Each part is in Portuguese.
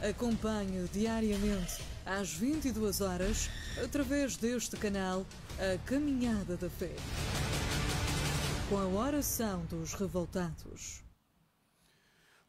Acompanhe diariamente às 22 horas, através deste canal, a Caminhada da Fé, com a oração dos revoltados.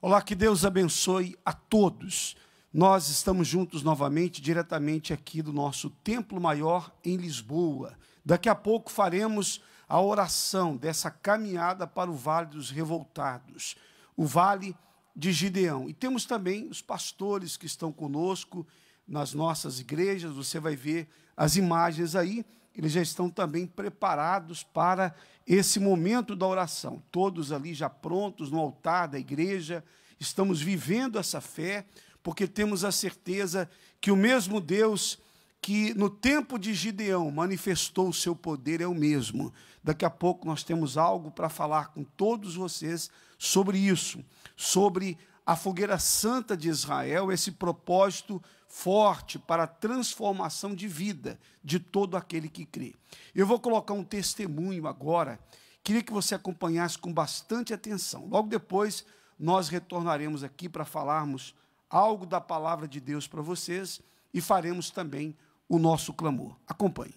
Olá, que Deus abençoe a todos. Nós estamos juntos novamente, diretamente aqui do nosso Templo Maior em Lisboa. Daqui a pouco faremos a oração dessa caminhada para o Vale dos Revoltados, o Vale de Gideão. E temos também os pastores que estão conosco nas nossas igrejas. Você vai ver as imagens aí. Eles já estão também preparados para esse momento da oração. Todos ali já prontos no altar da igreja. Estamos vivendo essa fé, porque temos a certeza que o mesmo Deus que no tempo de Gideão manifestou o seu poder é o mesmo. Daqui a pouco nós temos algo para falar com todos vocês sobre isso, sobre a fogueira santa de Israel, esse propósito forte para a transformação de vida de todo aquele que crê. Eu vou colocar um testemunho agora, queria que você acompanhasse com bastante atenção. Logo depois nós retornaremos aqui para falarmos algo da palavra de Deus para vocês e faremos também o nosso clamor. Acompanhe.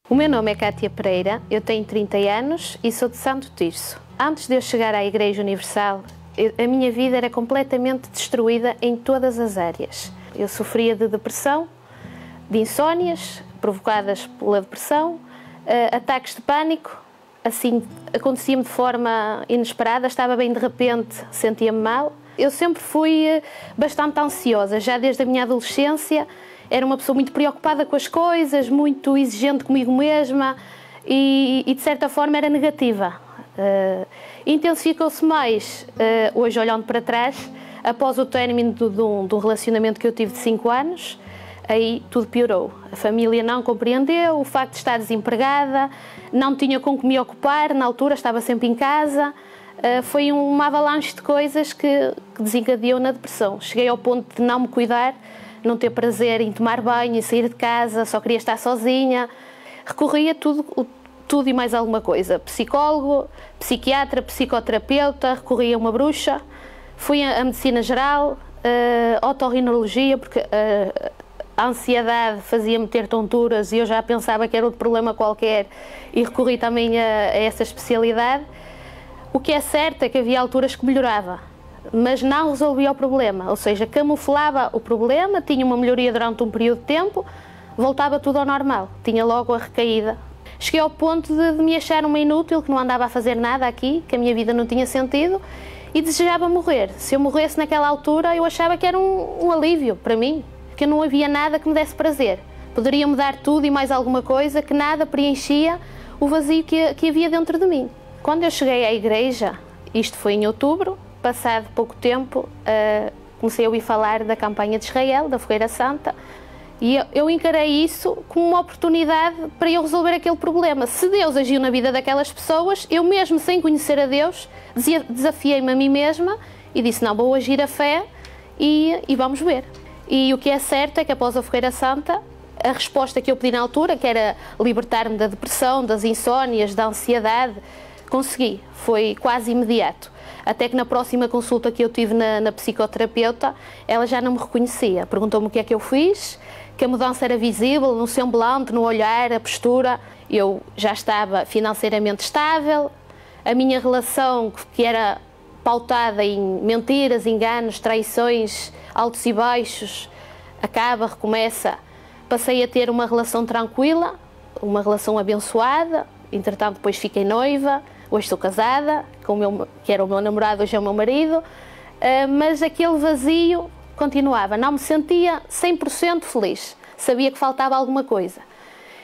O meu nome é Cátia Pereira, eu tenho 30 anos e sou de Santo Tirso. Antes de eu chegar à Igreja Universal, a minha vida era completamente destruída em todas as áreas. Eu sofria de depressão, de insónias provocadas pela depressão, ataques de pânico, assim, acontecia-me de forma inesperada, estava bem de repente, sentia-me mal. Eu sempre fui bastante ansiosa, já desde a minha adolescência. Era uma pessoa muito preocupada com as coisas, muito exigente comigo mesma e de certa forma era negativa. Intensificou-se mais, hoje olhando para trás, após o término de um relacionamento que eu tive de 5 anos, aí tudo piorou. A família não compreendeu, o facto de estar desempregada, não tinha com que me ocupar, na altura estava sempre em casa. Foi uma avalanche de coisas que desencadeou na depressão. Cheguei ao ponto de não me cuidar, não ter prazer em tomar banho, em sair de casa, só queria estar sozinha. Recorria a tudo e mais alguma coisa. Psicólogo, psiquiatra, psicoterapeuta, recorria a uma bruxa. Fui à medicina geral, otorrinologia, porque a ansiedade fazia-me ter tonturas e eu já pensava que era outro problema qualquer e recorri também a essa especialidade. O que é certo é que havia alturas que melhorava, mas não resolvia o problema, ou seja, camuflava o problema, tinha uma melhoria durante um período de tempo, voltava tudo ao normal, tinha logo a recaída. Cheguei ao ponto de me achar uma inútil, que não andava a fazer nada aqui, que a minha vida não tinha sentido e desejava morrer. Se eu morresse naquela altura, eu achava que era um alívio para mim, que não havia nada que me desse prazer. Poderia-me dar tudo e mais alguma coisa, que nada preenchia o vazio que havia dentro de mim. Quando eu cheguei à igreja, isto foi em outubro, passado pouco tempo, comecei a ouvir falar da campanha de Israel, da Fogueira Santa, e eu encarei isso como uma oportunidade para eu resolver aquele problema. Se Deus agiu na vida daquelas pessoas, eu mesmo sem conhecer a Deus, desafiei-me a mim mesma e disse, não, vou agir a fé e vamos ver. E o que é certo é que após a Fogueira Santa, a resposta que eu pedi na altura, que era libertar-me da depressão, das insónias, da ansiedade, consegui, foi quase imediato. Até que na próxima consulta que eu tive na psicoterapeuta, ela já não me reconhecia. Perguntou-me o que é que eu fiz, que a mudança era visível no semblante, no olhar, a postura. Eu já estava financeiramente estável, a minha relação, que era pautada em mentiras, enganos, traições, altos e baixos, acaba, recomeça. Passei a ter uma relação tranquila, uma relação abençoada, entretanto depois fiquei noiva. Hoje estou casada, que era o meu namorado, hoje é o meu marido, mas aquele vazio continuava, não me sentia 100% feliz, sabia que faltava alguma coisa.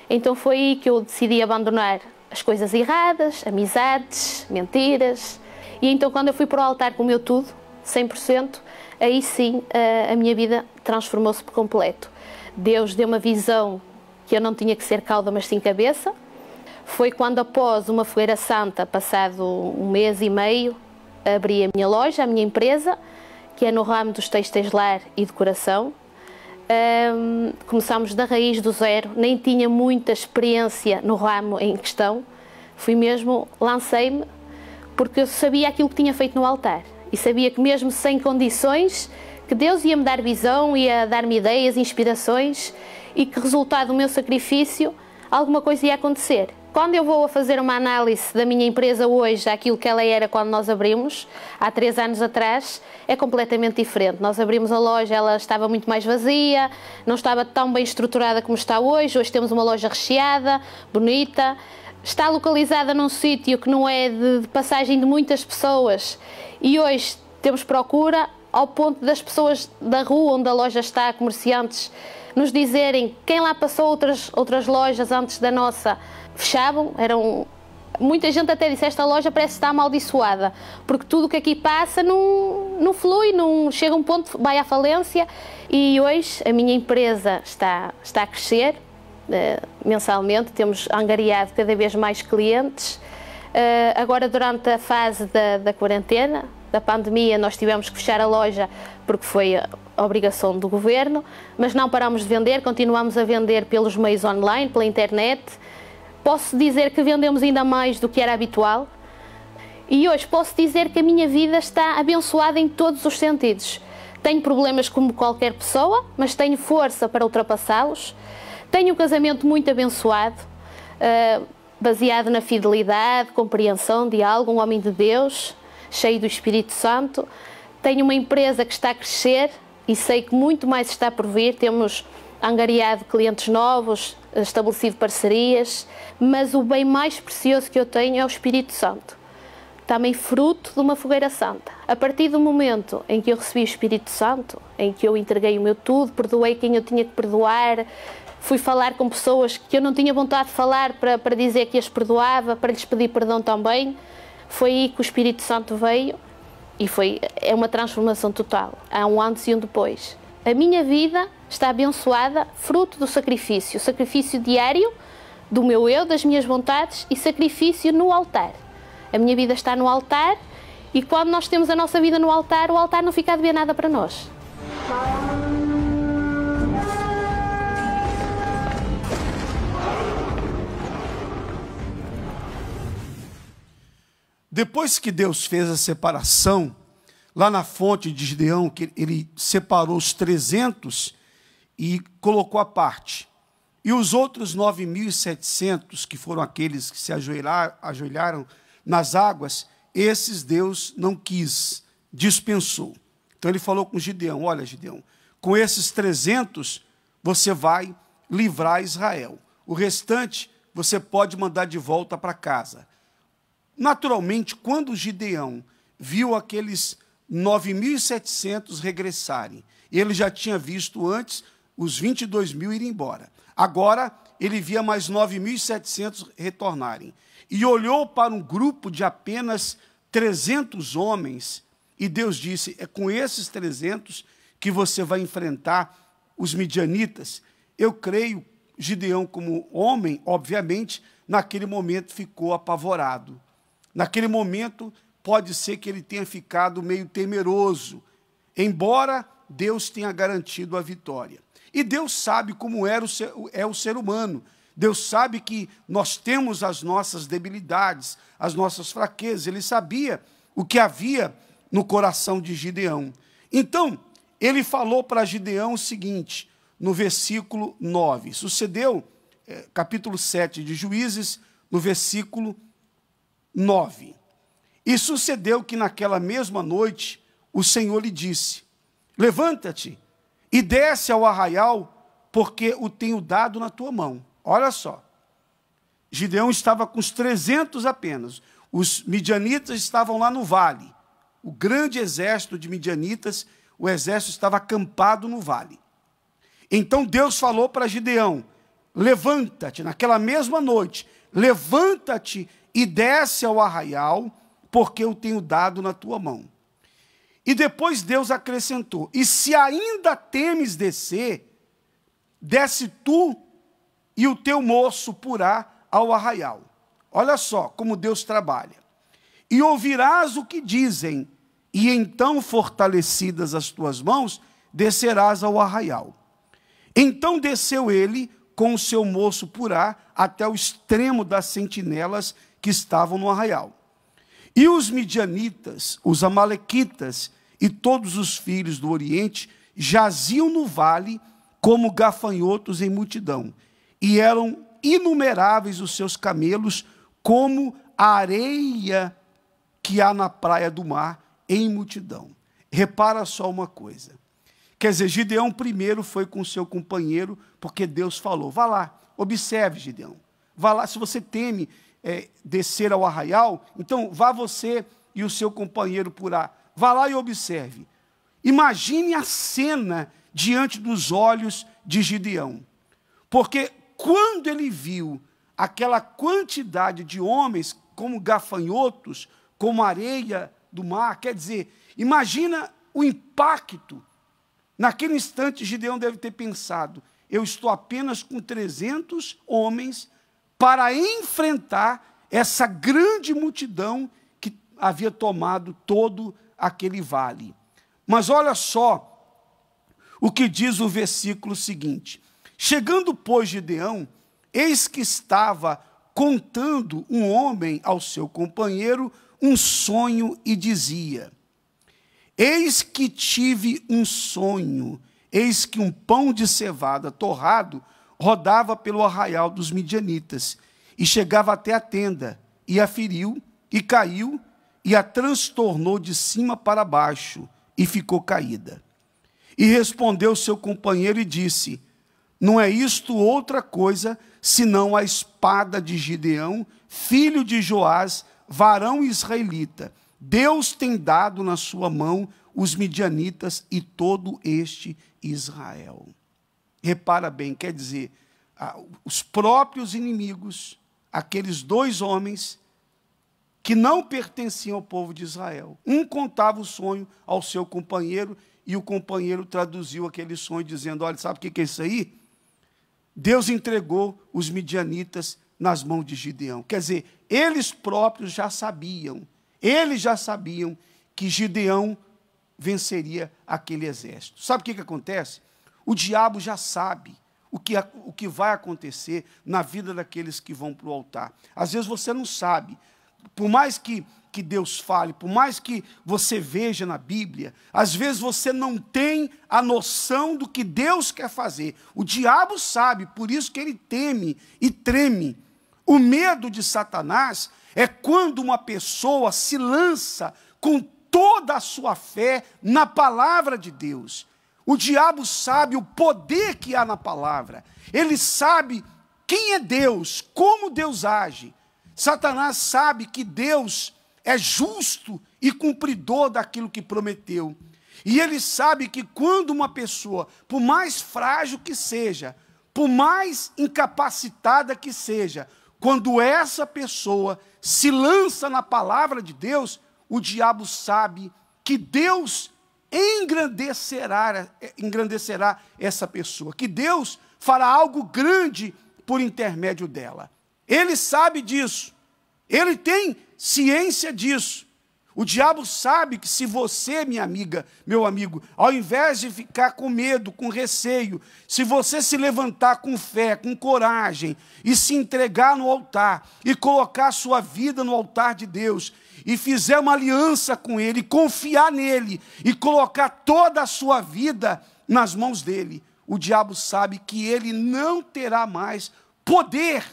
Então foi aí que eu decidi abandonar as coisas erradas, amizades, mentiras, e então quando eu fui para o altar com o meu tudo, 100%, aí sim a minha vida transformou-se por completo. Deus deu uma visão que eu não tinha que ser cauda, mas sim cabeça. Foi quando, após uma Fogueira Santa, passado um mês e meio, abri a minha loja, a minha empresa, que é no ramo dos têxteis lar e decoração. Começámos da raiz, do zero, nem tinha muita experiência no ramo em questão. Fui mesmo, lancei-me, porque eu sabia aquilo que tinha feito no altar. E sabia que mesmo sem condições, que Deus ia-me dar visão, ia dar-me ideias, inspirações, e que resultado do meu sacrifício, alguma coisa ia acontecer. Quando eu vou a fazer uma análise da minha empresa hoje, àquilo que ela era quando nós abrimos, há 3 anos atrás, é completamente diferente. Nós abrimos a loja, ela estava muito mais vazia, não estava tão bem estruturada como está hoje. Hoje temos uma loja recheada, bonita, está localizada num sítio que não é de passagem de muitas pessoas, e hoje temos procura ao ponto das pessoas da rua onde a loja está, comerciantes, nos dizerem quem lá passou outras lojas antes da nossa, fechavam. Muita gente até disse, esta loja parece estar amaldiçoada, porque tudo o que aqui passa não flui, não chega a um ponto, vai à falência. E hoje a minha empresa está a crescer, mensalmente, temos angariado cada vez mais clientes. Agora, durante a fase da quarentena, da pandemia, nós tivemos que fechar a loja porque foi a obrigação do governo, mas não paramos de vender, continuamos a vender pelos meios online, pela internet. Posso dizer que vendemos ainda mais do que era habitual, e hoje posso dizer que a minha vida está abençoada em todos os sentidos. Tenho problemas como qualquer pessoa, mas tenho força para ultrapassá-los. Tenho um casamento muito abençoado, baseado na fidelidade, compreensão, diálogo, um homem de Deus, cheio do Espírito Santo. Tenho uma empresa que está a crescer e sei que muito mais está por vir. Temos angariado clientes novos, estabelecido parcerias, mas o bem mais precioso que eu tenho é o Espírito Santo, também fruto de uma fogueira santa. A partir do momento em que eu recebi o Espírito Santo, em que eu entreguei o meu tudo, perdoei quem eu tinha que perdoar, fui falar com pessoas que eu não tinha vontade de falar para dizer que as perdoava, para lhes pedir perdão também, foi aí que o Espírito Santo veio e é uma transformação total. Há um antes e um depois. A minha vida está abençoada, fruto do sacrifício diário do meu eu, das minhas vontades, e sacrifício no altar. A minha vida está no altar, e quando nós temos a nossa vida no altar, o altar não fica a dever nada para nós. Depois que Deus fez a separação, lá na fonte de Gideão, que ele separou os 300 e colocou à parte. E os outros 9.700, que foram aqueles que se ajoelharam nas águas, esses Deus não quis, dispensou. Então ele falou com Gideão, olha Gideão, com esses 300 você vai livrar Israel. O restante você pode mandar de volta para casa. Naturalmente, quando Gideão viu aqueles 9.700 regressarem, ele já tinha visto antes os 22.000 irem embora. Agora, ele via mais 9.700 retornarem. E olhou para um grupo de apenas 300 homens, e Deus disse, é com esses 300 que você vai enfrentar os midianitas. Eu creio, Gideão, como homem, obviamente, naquele momento ficou apavorado. Naquele momento, pode ser que ele tenha ficado meio temeroso, embora Deus tenha garantido a vitória. E Deus sabe como é o ser humano. Deus sabe que nós temos as nossas debilidades, as nossas fraquezas. Ele sabia o que havia no coração de Gideão. Então, ele falou para Gideão o seguinte, no versículo 9. Sucedeu, capítulo 7 de Juízes, no versículo 9. E sucedeu que naquela mesma noite o Senhor lhe disse, levanta-te e desce ao arraial, porque o tenho dado na tua mão. Olha só, Gideão estava com os 300 apenas, os midianitas estavam lá no vale, o grande exército de midianitas, o exército estava acampado no vale. Então Deus falou para Gideão, levanta-te, naquela mesma noite, levanta-te e desce ao arraial, porque eu tenho dado na tua mão. E depois Deus acrescentou, e se ainda temes descer, desce tu e o teu moço Purá ao arraial. Olha só como Deus trabalha. E ouvirás o que dizem, e então, fortalecidas as tuas mãos, descerás ao arraial. Então desceu ele com o seu moço Purá até o extremo das sentinelas que estavam no arraial. E os midianitas, os amalequitas e todos os filhos do Oriente jaziam no vale como gafanhotos em multidão, e eram inumeráveis os seus camelos, como a areia que há na praia do mar, em multidão. Repara só uma coisa. Quer dizer, Gideão primeiro foi com seu companheiro, porque Deus falou, vá lá, observe, Gideão. Vá lá, se você teme descer ao arraial, então vá você e o seu companheiro Purá. Vá lá e observe. Imagine a cena diante dos olhos de Gideão. Porque quando ele viu aquela quantidade de homens como gafanhotos, como areia do mar, quer dizer, imagina o impacto. Naquele instante, Gideão deve ter pensado, eu estou apenas com 300 homens para enfrentar essa grande multidão que havia tomado todo aquele vale. Mas olha só o que diz o versículo seguinte. Chegando, pois, Gideão, eis que estava contando um homem ao seu companheiro um sonho e dizia, eis que tive um sonho, eis que um pão de cevada torrado rodava pelo arraial dos midianitas, e chegava até a tenda, e a feriu, e caiu, e a transtornou de cima para baixo, e ficou caída. E respondeu seu companheiro e disse, não é isto outra coisa, senão a espada de Gideão, filho de Joás, varão israelita. Deus tem dado na sua mão os midianitas e todo este Israel. Repara bem, quer dizer, os próprios inimigos, aqueles dois homens que não pertenciam ao povo de Israel. Um contava o sonho ao seu companheiro e o companheiro traduziu aquele sonho dizendo, olha, sabe o que é isso aí? Deus entregou os midianitas nas mãos de Gideão. Quer dizer, eles próprios já sabiam, que Gideão venceria aquele exército. Sabe o que acontece? O diabo já sabe o que vai acontecer na vida daqueles que vão para o altar. Às vezes você não sabe. Por mais que Deus fale, por mais que você veja na Bíblia, às vezes você não tem a noção do que Deus quer fazer. O diabo sabe, por isso que ele teme e treme. O medo de Satanás é quando uma pessoa se lança com toda a sua fé na palavra de Deus. O diabo sabe o poder que há na palavra. Ele sabe quem é Deus, como Deus age. Satanás sabe que Deus é justo e cumpridor daquilo que prometeu. E ele sabe que quando uma pessoa, por mais frágil que seja, por mais incapacitada que seja, quando essa pessoa se lança na palavra de Deus, o diabo sabe que Deus engrandecerá essa pessoa, que Deus fará algo grande por intermédio dela. Ele sabe disso, ele tem ciência disso. O diabo sabe que se você, minha amiga, meu amigo, ao invés de ficar com medo, com receio, se você se levantar com fé, com coragem, e se entregar no altar, e colocar a sua vida no altar de Deus, e fizer uma aliança com Ele, e confiar nele, e colocar toda a sua vida nas mãos dele, o diabo sabe que ele não terá mais poder,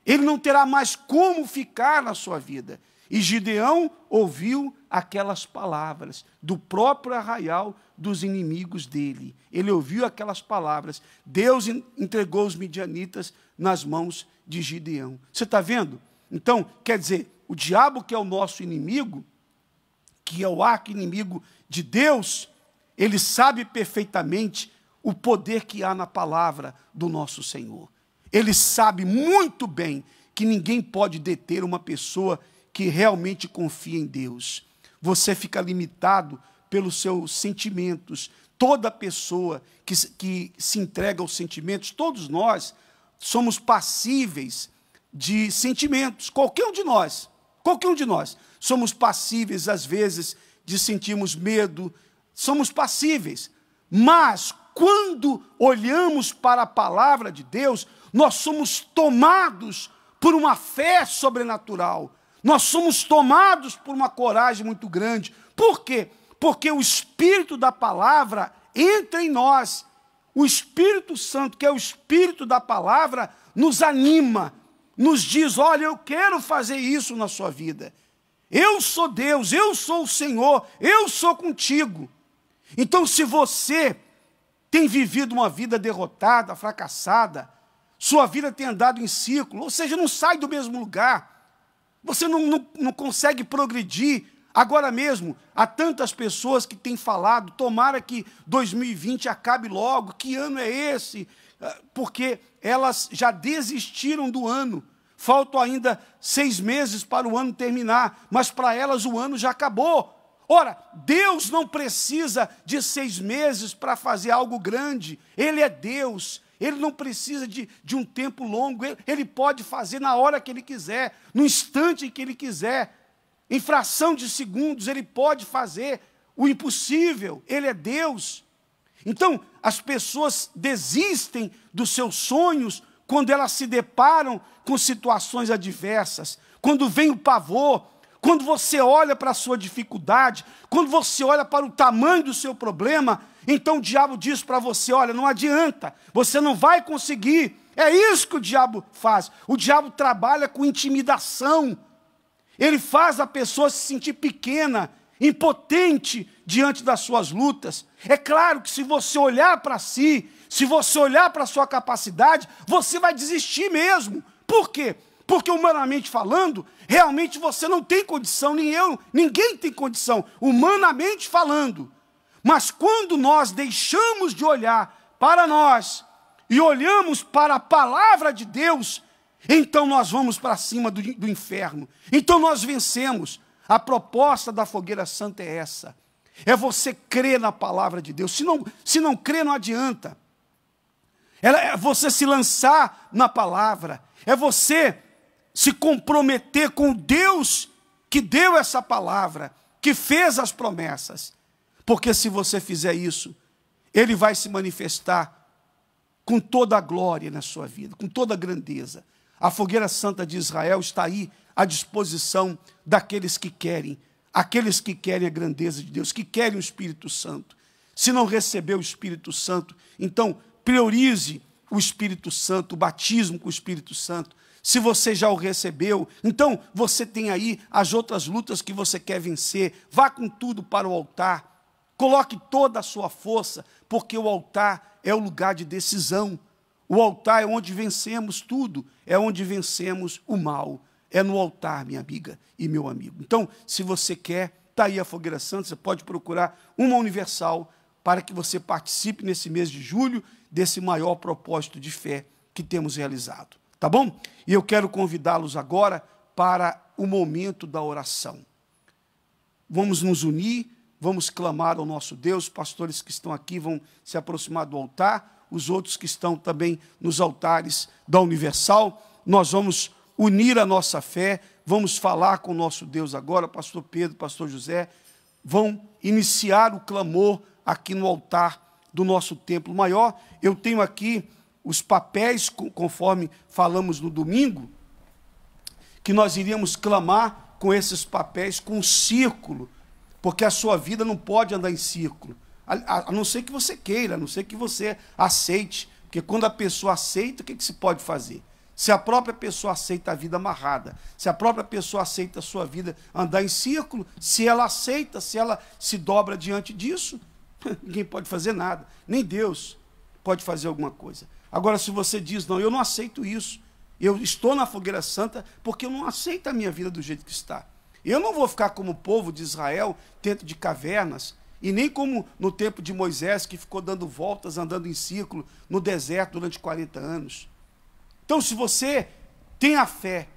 ele não terá mais como ficar na sua vida. E Gideão ouviu aquelas palavras do próprio arraial dos inimigos dele. Ele ouviu aquelas palavras. Deus entregou os midianitas nas mãos de Gideão. Você está vendo? Então, quer dizer, o diabo, que é o nosso inimigo, que é o arqui-inimigo de Deus, ele sabe perfeitamente o poder que há na palavra do nosso Senhor. Ele sabe muito bem que ninguém pode deter uma pessoa que realmente confia em Deus. Você fica limitado pelos seus sentimentos. Toda pessoa que se entrega aos sentimentos, todos nós somos passíveis de sentimentos. Qualquer um de nós somos passíveis, às vezes, de sentirmos medo. Somos passíveis. Mas, quando olhamos para a palavra de Deus, nós somos tomados por uma fé sobrenatural. Nós somos tomados por uma coragem muito grande. Por quê? Porque o Espírito da palavra entra em nós. O Espírito Santo, que é o Espírito da palavra, nos anima, nos diz, olha, eu quero fazer isso na sua vida. Eu sou Deus, eu sou o Senhor, eu sou contigo. Então, se você tem vivido uma vida derrotada, fracassada, sua vida tem andado em círculo, ou seja, não sai do mesmo lugar, você não consegue progredir. Agora mesmo, há tantas pessoas que têm falado, tomara que 2020 acabe logo, que ano é esse? Porque elas já desistiram do ano. Faltam ainda 6 meses para o ano terminar, mas para elas o ano já acabou. Ora, Deus não precisa de 6 meses para fazer algo grande. Ele é Deus. Ele não precisa de um tempo longo. Ele pode fazer na hora que Ele quiser, no instante que Ele quiser. Em fração de segundos, Ele pode fazer o impossível. Ele é Deus. Então, as pessoas desistem dos seus sonhos quando elas se deparam com situações adversas, quando vem o pavor, quando você olha para a sua dificuldade, quando você olha para o tamanho do seu problema, então o diabo diz para você, olha, não adianta, você não vai conseguir. É isso que o diabo faz. O diabo trabalha com intimidação. Ele faz a pessoa se sentir pequena, impotente diante das suas lutas. É claro que se você olhar para si, se você olhar para a sua capacidade, você vai desistir mesmo. Por quê? Porque humanamente falando, realmente você não tem condição, nem eu, ninguém tem condição, humanamente falando. Mas quando nós deixamos de olhar para nós e olhamos para a palavra de Deus, então nós vamos para cima do inferno. Então nós vencemos. A proposta da Fogueira Santa é essa. É você crer na palavra de Deus. Se não crer, não adianta. É você se lançar na palavra. É você se comprometer com Deus que deu essa palavra, que fez as promessas. Porque se você fizer isso, Ele vai se manifestar com toda a glória na sua vida, com toda a grandeza. A Fogueira Santa de Israel está aí à disposição daqueles que querem, aqueles que querem a grandeza de Deus, que querem o Espírito Santo. Se não receber o Espírito Santo, então priorize o Espírito Santo, o batismo com o Espírito Santo. Se você já o recebeu, então você tem aí as outras lutas que você quer vencer. Vá com tudo para o altar. Coloque toda a sua força, porque o altar é o lugar de decisão. O altar é onde vencemos tudo, é onde vencemos o mal. É no altar, minha amiga e meu amigo. Então, se você quer, está aí a Fogueira Santa, você pode procurar uma universal para que você participe nesse mês de julho desse maior propósito de fé que temos realizado. Tá bom? E eu quero convidá-los agora para o momento da oração. Vamos nos unir, vamos clamar ao nosso Deus. Os pastores que estão aqui vão se aproximar do altar, os outros que estão também nos altares da Universal. Nós vamos unir a nossa fé, vamos falar com o nosso Deus agora. Pastor Pedro, pastor José, vão iniciar o clamor aqui no altar do nosso templo maior. Eu tenho aqui os papéis, conforme falamos no domingo, que nós iríamos clamar com esses papéis, com um círculo, porque a sua vida não pode andar em círculo, a não ser que você queira, a não ser que você aceite, porque quando a pessoa aceita, o que se pode fazer? Se a própria pessoa aceita a vida amarrada, se a própria pessoa aceita a sua vida andar em círculo, se ela aceita, se ela se dobra diante disso, ninguém pode fazer nada, nem Deus pode fazer alguma coisa. Agora, se você diz, não, eu não aceito isso, eu estou na Fogueira Santa porque eu não aceito a minha vida do jeito que está. Eu não vou ficar como o povo de Israel, dentro de cavernas, e nem como no tempo de Moisés, que ficou dando voltas, andando em círculo, no deserto durante 40 anos. Então, se você tem a fé,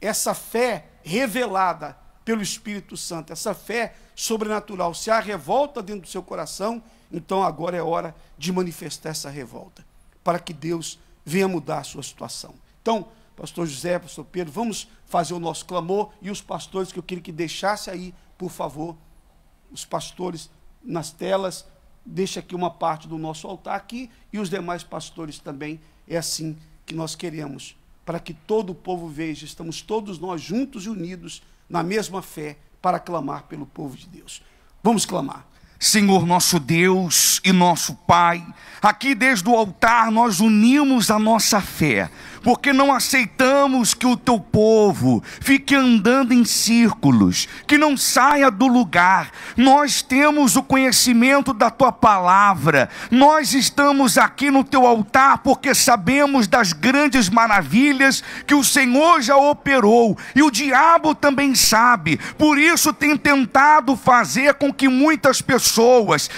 essa fé revelada pelo Espírito Santo, essa fé sobrenatural, se há revolta dentro do seu coração, então agora é hora de manifestar essa revolta, para que Deus venha mudar a sua situação. Então, pastor José, pastor Pedro, vamos fazer o nosso clamor, e os pastores, que eu queria que deixasse aí, por favor, os pastores nas telas, deixa aqui uma parte do nosso altar aqui, e os demais pastores também. É assim que nós queremos, para que todo o povo veja, estamos todos nós juntos e unidos na mesma fé, para clamar pelo povo de Deus. Vamos clamar. Senhor nosso Deus e nosso Pai, aqui desde o altar nós unimos a nossa fé, porque não aceitamos que o teu povo fique andando em círculos, que não saia do lugar. Nós temos o conhecimento da tua palavra, nós estamos aqui no teu altar porque sabemos das grandes maravilhas que o Senhor já operou, e o diabo também sabe, por isso tem tentado fazer com que muitas pessoas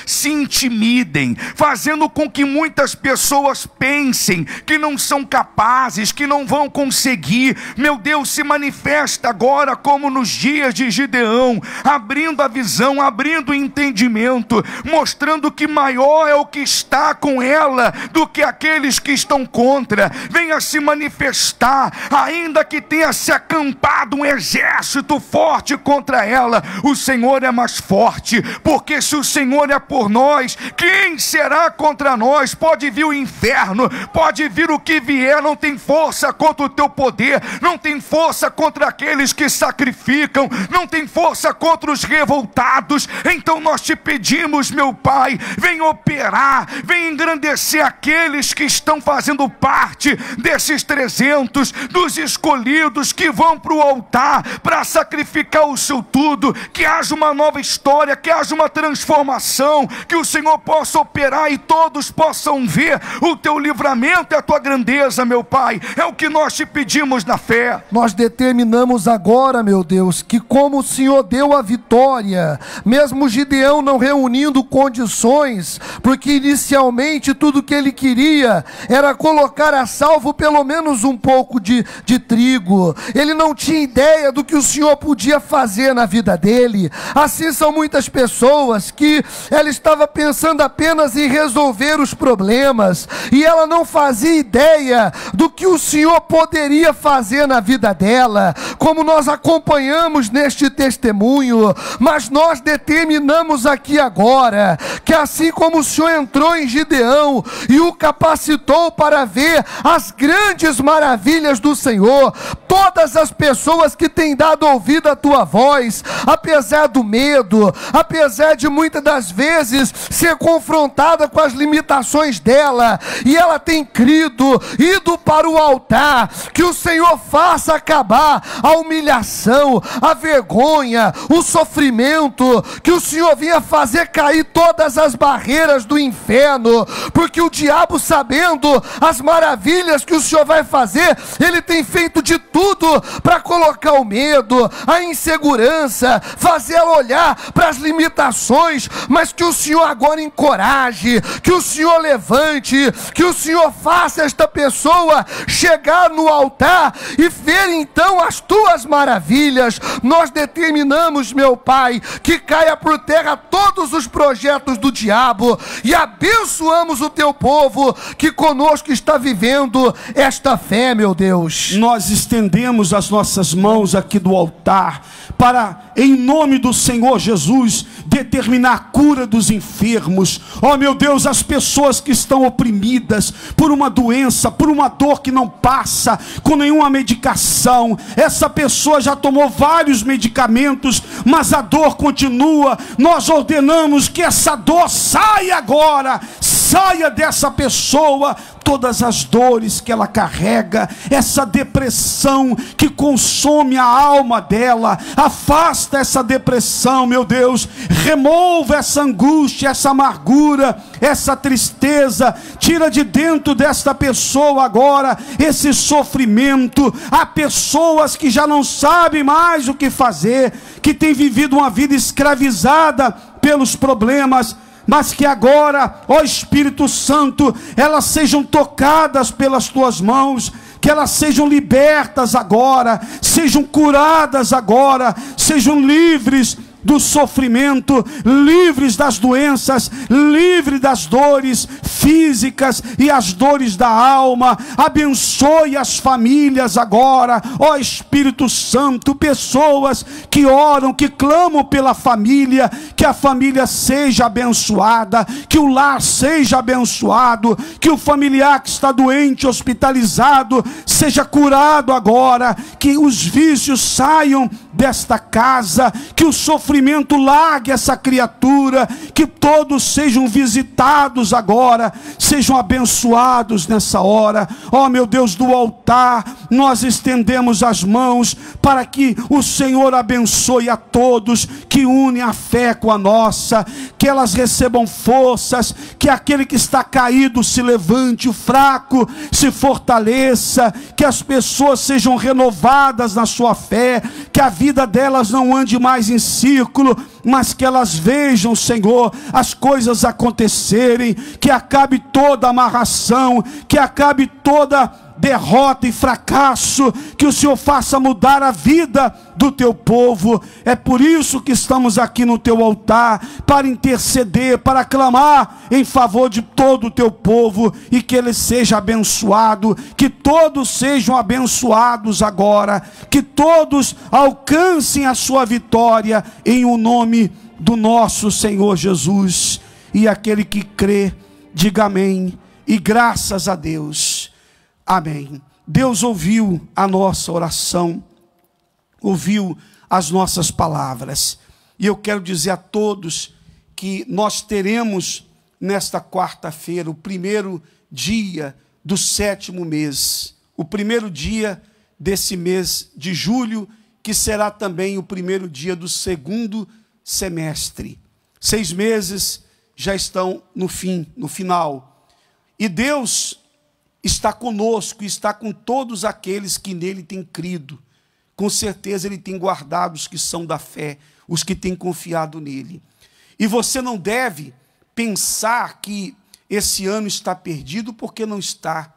se intimidem, fazendo com que muitas pessoas pensem que não são capazes, que não vão conseguir. Meu Deus, se manifesta agora como nos dias de Gideão, abrindo a visão, abrindo o entendimento, mostrando que maior é o que está com ela do que aqueles que estão contra. Venha se manifestar, ainda que tenha se acampado um exército forte contra ela, o Senhor é mais forte, porque se o Senhor é por nós, quem será contra nós? Pode vir o inferno, pode vir o que vier, não tem força contra o teu poder, não tem força contra aqueles que sacrificam, não tem força contra os revoltados. Então nós te pedimos, meu Pai, vem operar, vem engrandecer aqueles que estão fazendo parte desses 300, dos escolhidos que vão para o altar para sacrificar o seu tudo, que haja uma nova história, que haja uma transformação, que o Senhor possa operar e todos possam ver o teu livramento e a tua grandeza, meu Pai. É o que nós te pedimos na fé. Nós determinamos agora, meu Deus, que como o Senhor deu a vitória, mesmo Gideão não reunindo condições, porque inicialmente tudo que ele queria era colocar a salvo pelo menos um pouco de trigo, ele não tinha ideia do que o Senhor podia fazer na vida dele. Assim são muitas pessoas que ela estava pensando apenas em resolver os problemas, e ela não fazia ideia do que o Senhor poderia fazer na vida dela, como nós acompanhamos neste testemunho. Mas nós determinamos aqui agora, que assim como o Senhor entrou em Gideão e o capacitou para ver as grandes maravilhas do Senhor, todas as pessoas que têm dado ouvido à tua voz, apesar do medo, apesar de muitas das vezes ser confrontada com as limitações dela, e ela tem crido, ido para o altar, que o Senhor faça acabar a humilhação, a vergonha, o sofrimento, que o Senhor venha fazer cair todas as barreiras do inferno, porque o diabo, sabendo as maravilhas que o Senhor vai fazer, ele tem feito de tudo para colocar o medo, a insegurança, fazer ela olhar para as limitações, mas que o Senhor agora encoraje, que o Senhor levante, que o Senhor faça esta pessoa chegar no altar e ver então as tuas maravilhas. Nós determinamos, meu Pai, que caia por terra todos os projetos do diabo, e abençoamos o teu povo que conosco está vivendo esta fé, meu Deus. Nós estendemos as nossas mãos aqui do altar para, em nome do Senhor Jesus, determinar a cura dos enfermos. Ó meu Deus, as pessoas que estão oprimidas por uma doença, por uma dor que não passa com nenhuma medicação, essa pessoa já tomou vários medicamentos, mas a dor continua. Nós ordenamos que essa dor saia agora, saia dessa pessoa, todas as dores que ela carrega, essa depressão que consome a alma dela, afasta essa depressão, meu Deus, remova essa angústia, essa amargura, essa tristeza, tira de dentro desta pessoa agora esse sofrimento. Há pessoas que já não sabem mais o que fazer, que têm vivido uma vida escravizada pelos problemas, mas que agora, ó Espírito Santo, elas sejam tocadas pelas tuas mãos, que elas sejam libertas agora, sejam curadas agora, sejam livres do sofrimento, livres das doenças, livres das dores físicas e as dores da alma. Abençoe as famílias agora, ó Espírito Santo, pessoas que oram, que clamam pela família, que a família seja abençoada, que o lar seja abençoado, que o familiar que está doente, hospitalizado, seja curado agora, que os vícios saiam desta casa, que o sofrimento largue essa criatura, que todos sejam visitados agora, sejam abençoados nessa hora. Ó meu Deus, do altar nós estendemos as mãos para que o Senhor abençoe a todos que unem a fé com a nossa, que elas recebam forças, que aquele que está caído se levante, o fraco se fortaleça, que as pessoas sejam renovadas na sua fé, que a vida delas não ande mais em círculo, mas que elas vejam, Senhor, as coisas acontecerem, que acabe toda amarração, que acabe toda derrota e fracasso, que o Senhor faça mudar a vida do teu povo. É por isso que estamos aqui no teu altar, para interceder, para clamar em favor de todo o teu povo, e que ele seja abençoado, que todos sejam abençoados agora, que todos alcancem a sua vitória, em o nome do nosso Senhor Jesus. E aquele que crê, diga amém, e graças a Deus. Amém. Deus ouviu a nossa oração, ouviu as nossas palavras. E eu quero dizer a todos que nós teremos nesta quarta-feira o primeiro dia do 7º mês, o primeiro dia desse mês de julho, que será também o primeiro dia do 2º semestre. 6 meses já estão no fim, no final. E Deus está conosco, está com todos aqueles que nele têm crido. Com certeza ele tem guardado os que são da fé, os que têm confiado nele. E você não deve pensar que esse ano está perdido, porque não está.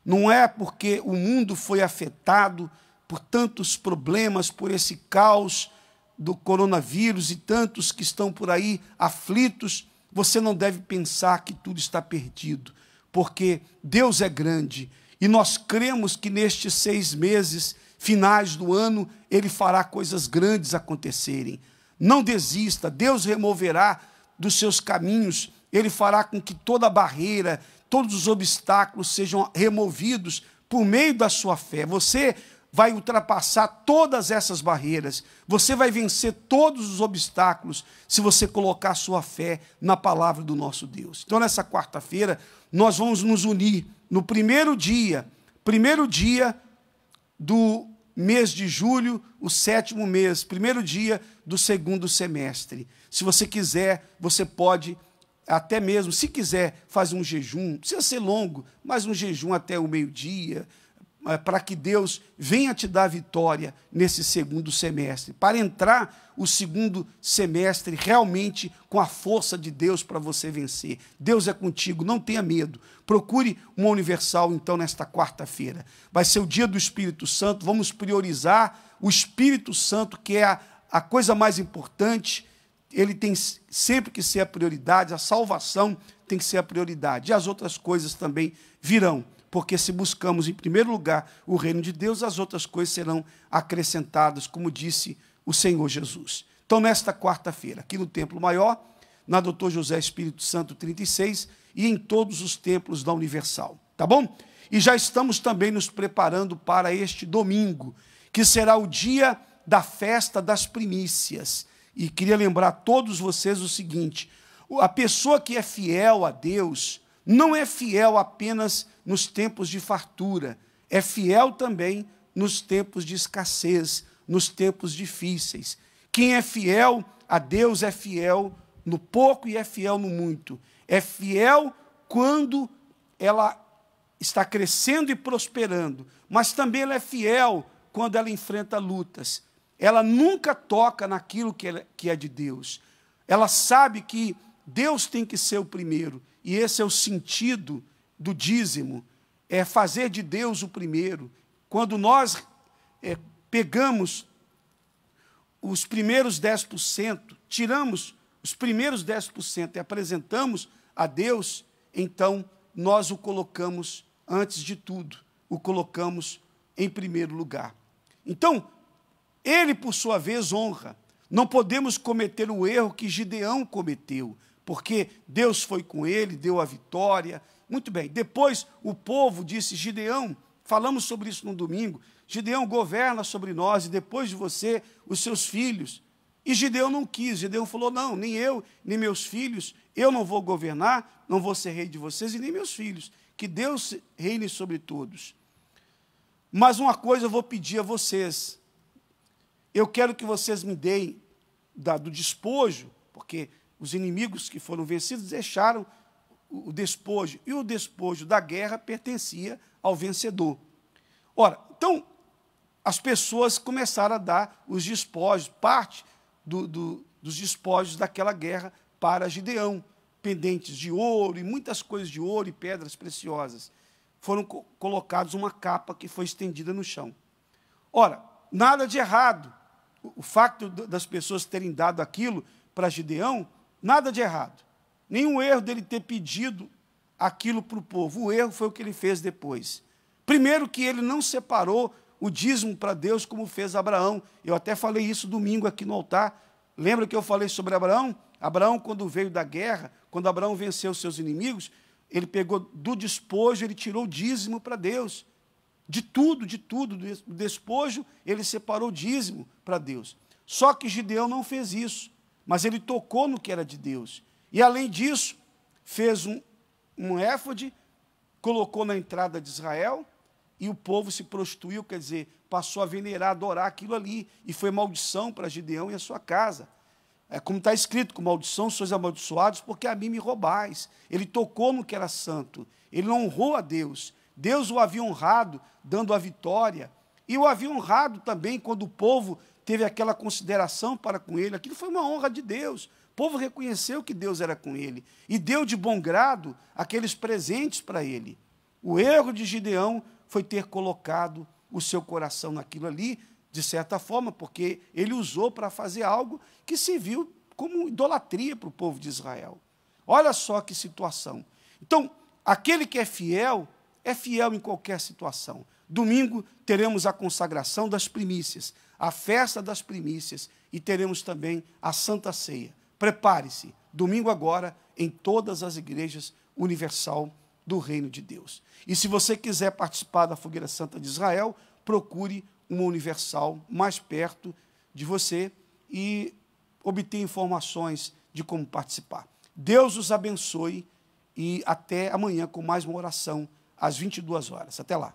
Não é porque o mundo foi afetado por tantos problemas, por esse caos do coronavírus e tantos que estão por aí aflitos. Você não deve pensar que tudo está perdido, porque Deus é grande, e nós cremos que nestes 6 meses finais do ano, Ele fará coisas grandes acontecerem. Não desista, Deus removerá dos seus caminhos, Ele fará com que toda barreira, todos os obstáculos sejam removidos por meio da sua fé. Você vai ultrapassar todas essas barreiras, você vai vencer todos os obstáculos, se você colocar sua fé na palavra do nosso Deus. Então, nessa quarta-feira, nós vamos nos unir no primeiro dia do mês de julho, o 7º mês, primeiro dia do 2º semestre. Se você quiser, você pode, até mesmo, se quiser, fazer um jejum, não precisa ser longo, mas um jejum até o meio-dia, para que Deus venha te dar vitória nesse 2º semestre, para entrar o 2º semestre realmente com a força de Deus para você vencer. Deus é contigo, não tenha medo. Procure uma Universal, então, nesta quarta-feira. Vai ser o dia do Espírito Santo, vamos priorizar o Espírito Santo, que é a coisa mais importante. Ele tem sempre que ser a prioridade, a salvação tem que ser a prioridade, e as outras coisas também virão. Porque se buscamos em primeiro lugar o reino de Deus, as outras coisas serão acrescentadas, como disse o Senhor Jesus. Então, nesta quarta-feira, aqui no Templo Maior, na Dr. José Espírito Santo 36, e em todos os templos da Universal, tá bom? E já estamos também nos preparando para este domingo, que será o dia da festa das primícias. E queria lembrar a todos vocês o seguinte: a pessoa que é fiel a Deus não é fiel apenas nos tempos de fartura, é fiel também nos tempos de escassez, nos tempos difíceis. Quem é fiel a Deus é fiel no pouco e é fiel no muito. É fiel quando ela está crescendo e prosperando, mas também ela é fiel quando ela enfrenta lutas. Ela nunca toca naquilo que é de Deus. Ela sabe que Deus tem que ser o primeiro, e esse é o sentido do dízimo, é fazer de Deus o primeiro. Quando nós pegamos os primeiros 10%, tiramos os primeiros 10% e apresentamos a Deus, então nós o colocamos antes de tudo, o colocamos em primeiro lugar. Então, ele, por sua vez, honra. Não podemos cometer o erro que Gideão cometeu, porque Deus foi com ele, deu a vitória. Muito bem, depois o povo disse, Gideão, falamos sobre isso no domingo, Gideão governa sobre nós, e depois de você, os seus filhos. E Gideão não quis, Gideão falou, não, nem eu, nem meus filhos, eu não vou governar, não vou ser rei de vocês, e nem meus filhos, que Deus reine sobre todos. Mas uma coisa eu vou pedir a vocês, eu quero que vocês me deem do despojo, porque os inimigos que foram vencidos deixaram o despojo, e o despojo da guerra pertencia ao vencedor. Ora, então, as pessoas começaram a dar os despojos, parte dos despojos daquela guerra para Gideão, pendentes de ouro e muitas coisas de ouro e pedras preciosas. Foram colocados uma capa que foi estendida no chão. Ora, nada de errado. O facto das pessoas terem dado aquilo para Gideão, nada de errado. Nenhum erro dele ter pedido aquilo para o povo. O erro foi o que ele fez depois. Primeiro que ele não separou o dízimo para Deus como fez Abraão. Eu até falei isso domingo aqui no altar. Lembra que eu falei sobre Abraão? Abraão, quando veio da guerra, quando Abraão venceu os seus inimigos, ele pegou do despojo, ele tirou o dízimo para Deus. De tudo, do despojo, ele separou o dízimo para Deus. Só que Gideão não fez isso, mas ele tocou no que era de Deus. E, além disso, fez um éfode, colocou na entrada de Israel, e o povo se prostituiu, quer dizer, passou a venerar, adorar aquilo ali, e foi maldição para Gideão e a sua casa. É como está escrito, com maldição sois amaldiçoados, porque a mim me roubais. Ele tocou no que era santo, ele não honrou a Deus. Deus o havia honrado, dando a vitória, e o havia honrado também quando o povo teve aquela consideração para com ele. Aquilo foi uma honra de Deus. O povo reconheceu que Deus era com ele, e deu de bom grado aqueles presentes para ele. O erro de Gideão foi ter colocado o seu coração naquilo ali, de certa forma, porque ele usou para fazer algo que se viu como idolatria para o povo de Israel. Olha só que situação. Então, aquele que é fiel em qualquer situação. Domingo teremos a consagração das primícias, a festa das primícias, e teremos também a Santa Ceia. Prepare-se, domingo agora, em todas as igrejas universal do Reino de Deus. E se você quiser participar da Fogueira Santa de Israel, procure uma universal mais perto de você e obtenha informações de como participar. Deus os abençoe e até amanhã com mais uma oração às 22 horas. Até lá.